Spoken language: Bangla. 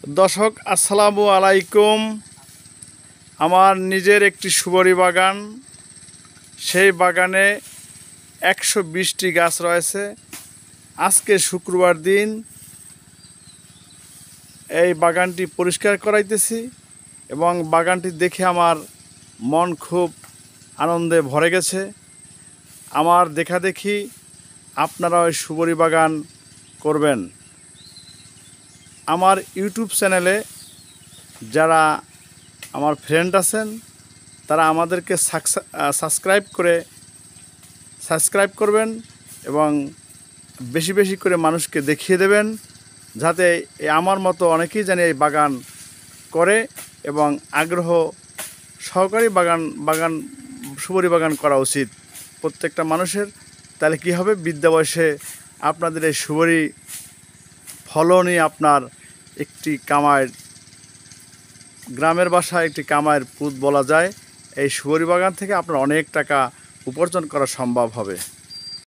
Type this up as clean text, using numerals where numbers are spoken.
দর্শক আসসালামু আলাইকুম। আমার নিজের একটি সুপারি বাগান, সেই বাগানে 120টি গাছ রয়েছে। আজকে শুক্রবার দিন এই বাগানটি পরিষ্কার করাইতেছি এবং বাগানটি দেখে আমার মন খুব আনন্দে ভরে গেছে। আমার দেখাদেখি আপনারা ওই সুপারি বাগান করবেন। আমার ইউটিউব চ্যানেলে যারা আমার ফ্রেন্ড আছেন তারা আমাদেরকে সাবস্ক্রাইব করবেন এবং বেশি বেশি করে মানুষকে দেখিয়ে দেবেন, যাতে আমার মতো অনেকেই জানি এই বাগান করে এবং আগ্রহ সহকারে বাগান সুপারি বাগান করা উচিত প্রত্যেকটা মানুষের। তাহলে কি হবে, বৃদ্ধা বয়সে আপনাদের এই সুপারি ফলনই আপনার একটি কামাইয়ের, গ্রামের ভাষায় একটি কামাইয়ের পুঁত বলা যায়। এই সুপারি বাগান থেকে আপনার অনেক টাকা উপার্জন করা সম্ভব হবে।